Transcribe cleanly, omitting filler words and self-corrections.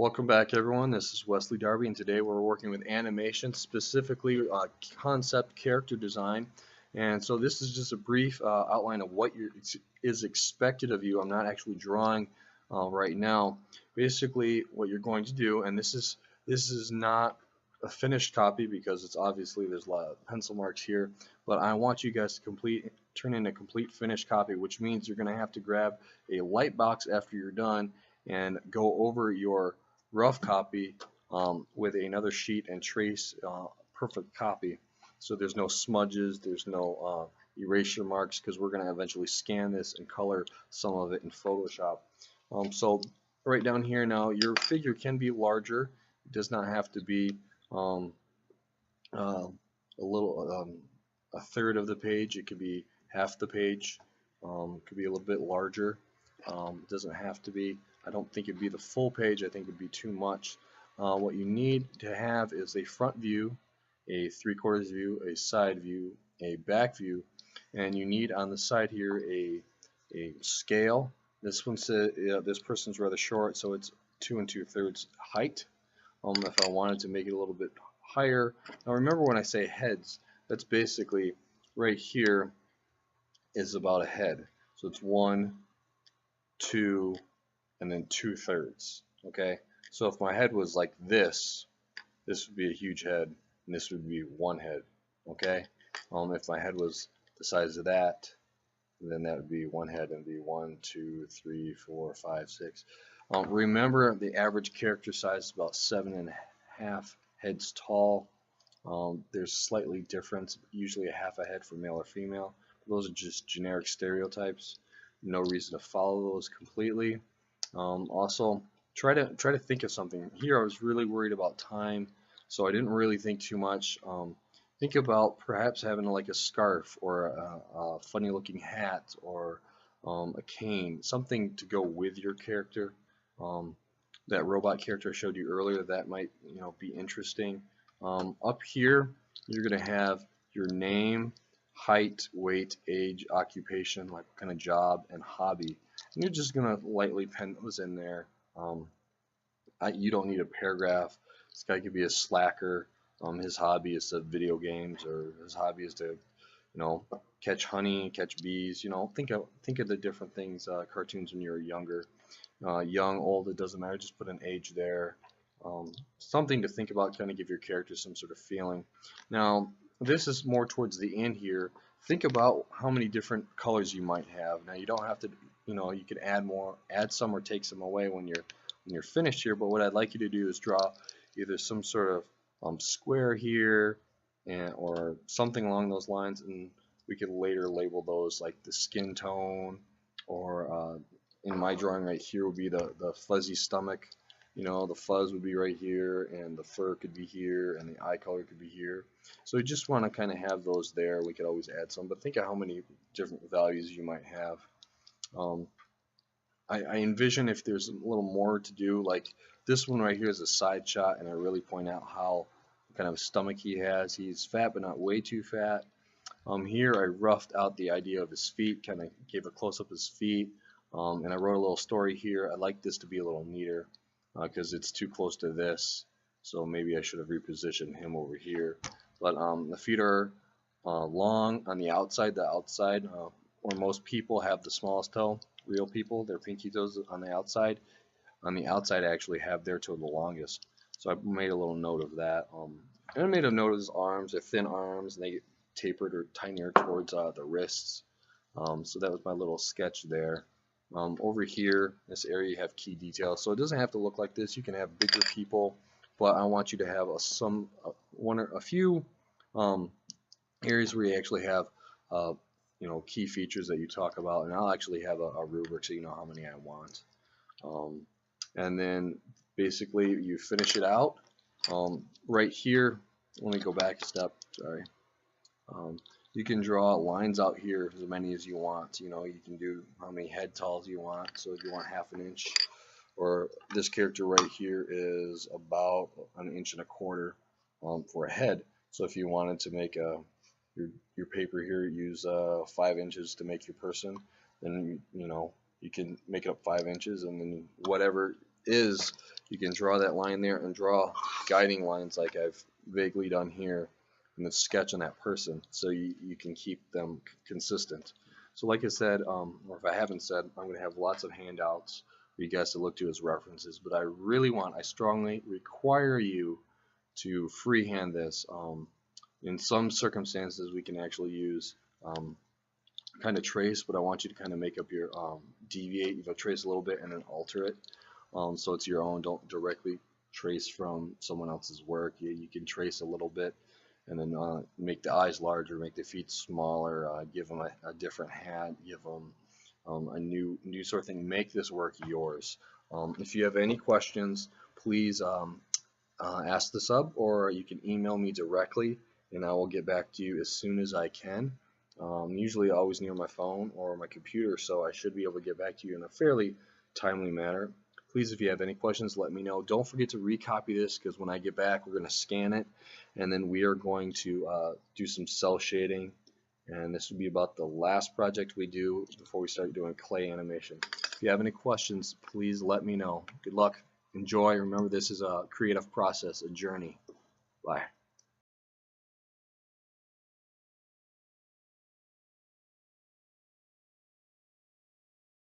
Welcome back, everyone. This is Wesley Darby, and today we're working with animation, specifically concept character design. And so this is just a brief outline of what is expected of you. I'm not actually drawing right now. Basically, what you're going to do, and this is not a finished copy because it's obviously there's a lot of pencil marks here, but I want you guys to turn in a complete finished copy, which means you're going to have to grab a light box after you're done and go over your rough copy with another sheet and trace perfect copy. So there's no smudges, there's no erasure marks, because we're going to eventually scan this and color some of it in Photoshop. So right down here now, your figure can be larger. It does not have to be a third of the page. It could be half the page. It could be a little bit larger. It doesn't have to be. I don't think it'd be the full page. I think it'd be too much. What you need to have is a front view, a 3/4 view, a side view, a back view, and you need on the side here a scale. This one says this person's rather short, so it's 2 2/3 height. If I wanted to make it a little bit higher, now remember when I say heads, that's basically right here is about a head. So it's 1, 2, and then 2/3. Okay, so if my head was like this would be a huge head, and this would be one head. Okay, if my head was the size of that, then that would be one head, and be 1, 2, 3, 4, 5, 6. Remember, the average character size is about 7.5 heads tall. There's slightly difference, usually a half a head for male or female. Those are just generic stereotypes. No reason to follow those completely. Also, try to think of something. Here I was really worried about time, so I didn't really think too much. Think about perhaps having like a scarf or a funny looking hat or a cane, something to go with your character. That robot character I showed you earlier, that might be interesting. Up here you're going to have your name, height, weight, age, occupation, like what kind of job, and hobby. And you're just going to lightly pen those in there. You don't need a paragraph. This guy could be a slacker. His hobby is to video games, or his hobby is to, catch honey, catch bees. Think of the different things. Cartoons when you were younger, young, old, it doesn't matter. Just put an age there. Something to think about, kind of give your character some sort of feeling. Now, this is more towards the end here. Think about how many different colors you might have. Now, you don't have to, you could add some or take some away when you're finished here. But what I'd like you to do is draw either some sort of square here, or something along those lines, and we could later label those like the skin tone, or in my drawing right here would be the fuzzy stomach. The fuzz would be right here, and the fur could be here, and the eye color could be here. So we just want to kind of have those there. We could always add some, but think of how many different values you might have. I envision if there's a little more to do, like this one right here is a side shot, and I really point out how kind of stomach he has. He's fat, but not way too fat. Here I roughed out the idea of his feet, kind of gave a close-up of his feet, and I wrote a little story here. I like this to be a little neater because it's too close to this, so maybe I should have repositioned him over here. But the feet are long on the outside, where most people have the smallest toe. Real people, their pinky toes on the outside. On the outside, I actually have their toe the longest. So I made a little note of that. And I made a note of his arms. They're thin arms, and they get tapered or tinier towards the wrists. So that was my little sketch there. Over here, this area, you have key details. So it doesn't have to look like this. You can have bigger people, but I want you to have a few areas where you actually have key features that you talk about, and I'll actually have a rubric so you know how many I want. And then basically you finish it out. Right here, let me go back a step, sorry. You can draw lines out here as many as you want. You can do how many head talls you want. So if you want 1/2 inch, or this character right here is about 1 1/4 inches for a head. So if you wanted to make your paper here, use 5 inches to make your person, then you can make it up 5 inches, and then whatever is You can draw that line there and draw guiding lines like I've vaguely done here in the sketch on that person, so you can keep them consistent. So like I said, or if I haven't said, I'm going to have lots of handouts for you guys to look to as references, but I strongly require you to freehand this. In some circumstances, we can actually use kind of trace, but I want you to kind of make up your deviate, trace a little bit and then alter it. So it's your own. Don't directly trace from someone else's work. You can trace a little bit and then make the eyes larger, make the feet smaller, give them a different hat, give them a new sort of thing. Make this work yours. If you have any questions, please ask the sub, or you can email me directly, and I will get back to you as soon as I can. Usually always near my phone or my computer, so I should be able to get back to you in a fairly timely manner. Please, if you have any questions, let me know. Don't forget to recopy this, because when I get back, we're going to scan it, and then we are going to do some cell shading, and this will be about the last project we do before we start doing clay animation. If you have any questions, please let me know. Good luck. Enjoy. Remember, this is a creative process, a journey. Bye.